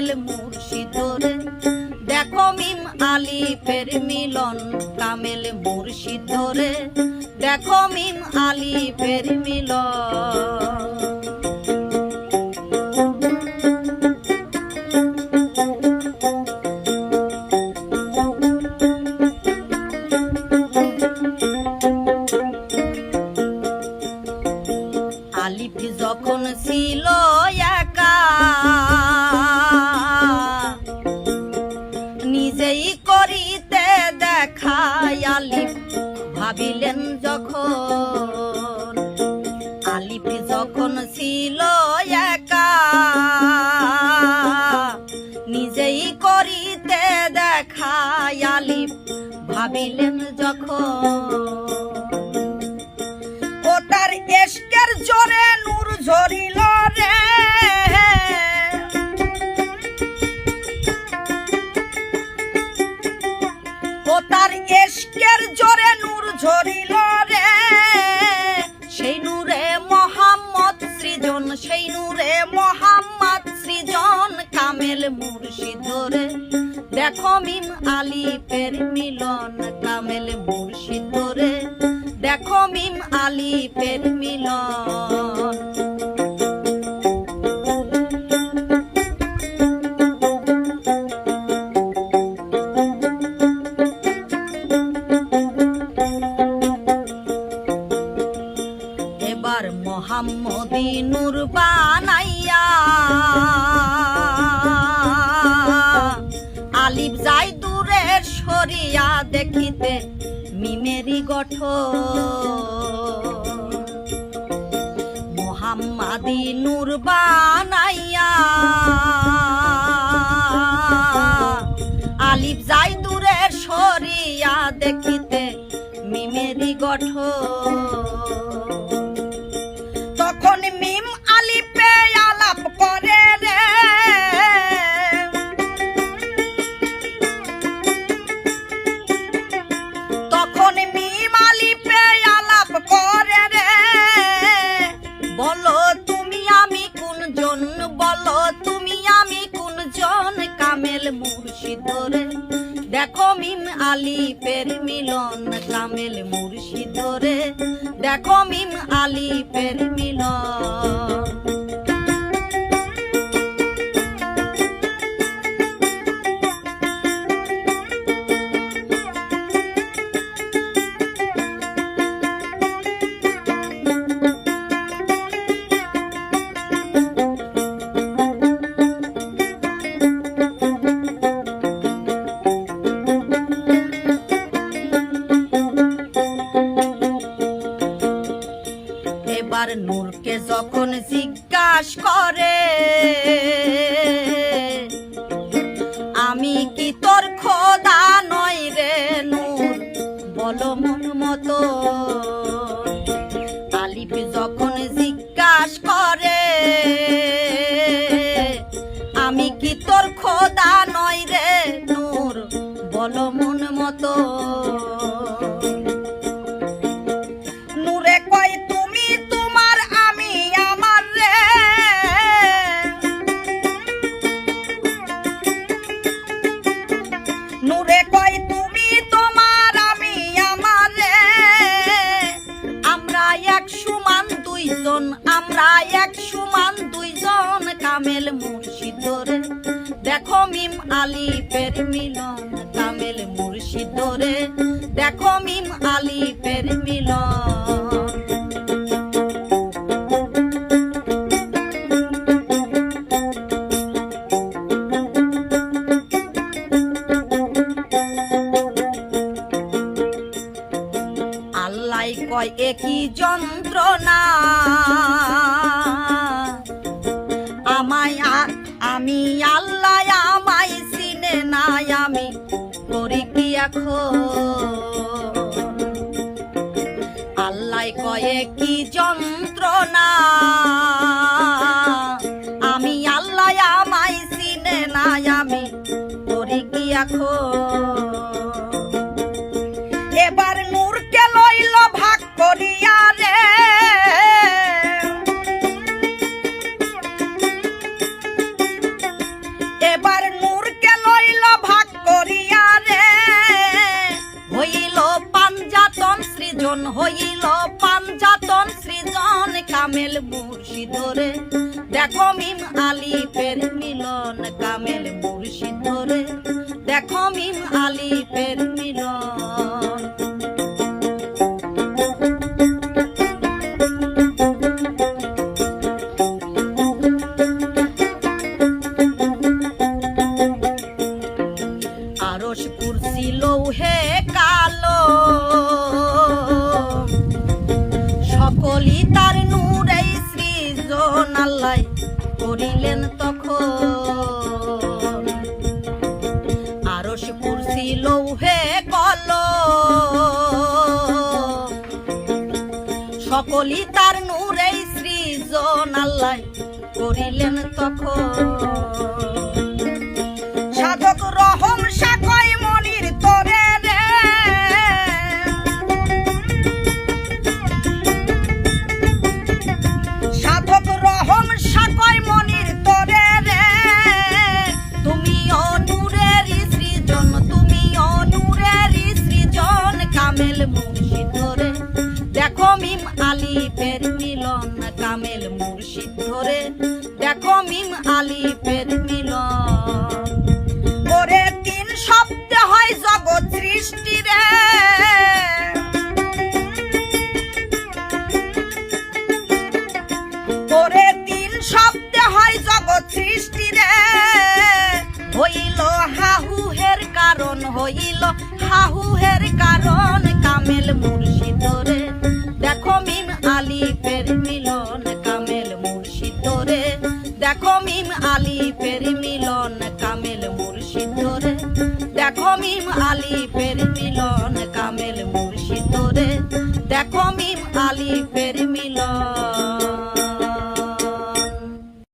কামেল মুর্শিদ রে দেখো মিম আলিফের মিলন কামেল মুর্শিদ রে দেখো মিম আলিফের মিলন। আলিফ যখন ছিল একা নিজেই করিতে দেখায় আলিফ ভাবিলেন যখন আলিফ যখন ছিল একা নিজেই করিতে দেখায় আলিফ ভাবিলেন যখন ওটার এশকের জোরে নূর ঝরিল রে ওটার এশকের জোরে নূর ঝরিল রে সেই নূরে মোহাম্মদ সৃজন সেই নূরে মোহাম্মদ সৃজন কামেল মুর্শিদ রে দেখো মিম আলিফের মিলন কামেল মুর্শিদ রে দেখো মিম আলিফের মিলন। এবার মোহাম্মদী নূর বানাইয়া আলিফ যাই দূরের সরিয়া দেখিতে মিমেরি গঠন মোহাম্মদী নূর বানাইয়া আলিফ যাই দূরের সরিয়া দেখিতে মিমেরি গঠন তখন মিম আলিফে আলাপ করে রে তখন মিম আলিফে আলাপ করে রে বলো তুমি আমি কোনজন বলো তুমি আমি কোনজন কামেল মুর্শিদ রে দেখো মিম আলিফের মিলন কামেল মুর্শিদ রে দেখো মিম আলিফের মিলন। এবার নূরকে যখন জিজ্ঞাস করে আমি কি তোর খোদা নই রে নূর বলো মন মতো আলিফ যখন জিজ্ঞাস করে আমি কি তোর খোদা নই রে নূর বলো মন মতো নূরে কয় তুমি তোমার আমি আমার রে নূরে কয় তুমি তোমার আমি আমার রে আমরা এক সমান দুইজন আমরা এক সমান দুইজন কামেল মুর্শিদ রে দেখো মিম আলিফের মিলন কামেল মুর্শিদ রে দেখো মিম আলিফের মিলন। আল্লাহ কয় একই যন্ত্রণা আমায় আমি আল্লাহ আমায় চিনে নাই আমি করি কি এখন আল্লাহ কয় কি যন্ত্রণা আমি আল্লাহ আমায় চিনে নাই আমি করি কি এখন এবার নূরকে লইল ভাগ করিয়া রে এবার সৃজন হইল পাঞ্জাতন সৃজন কামেল মুর্শিদ রে দেখো মিম আলিফের মিলন কামেল মুর্শিদ রে দেখো মিম আলিফের মিলন আরশ কুরসি লৌহে কালো সকলই তার নূরে সৃজন আল্লাহ করিলেন তখন আরশ কুরসি লৌহে কলম সকলই তার নূরে সৃজন আল্লাহ করিলেন তখন সাধক রহম সাকয় মনির তোরে রে সাধক রহম সাকয় মনির তোরে রে তুমি নূরের সৃজন তুমি নূরের সৃজন কামেল মুর্শিদ রে দেখো মিম আলিফের মিলন কামেল মুর্শিদ রে দেখো মিম আলিফের মিলন ওরে তিন শব্দে হয় জগৎ সৃষ্টি রে ওরে তিন শব্দে হয় জগৎ সৃষ্টি রে হইল হাহুহের কারণ হইল হাহুহের কারণ কামেল মুর্শিদ রে দেখো মিম আলিফের মিলন কামেল মুর্শিদ রে দেখো মিম আলিফের মিলন কামেল মুর্শিদ রে দেখো মিম আলিফের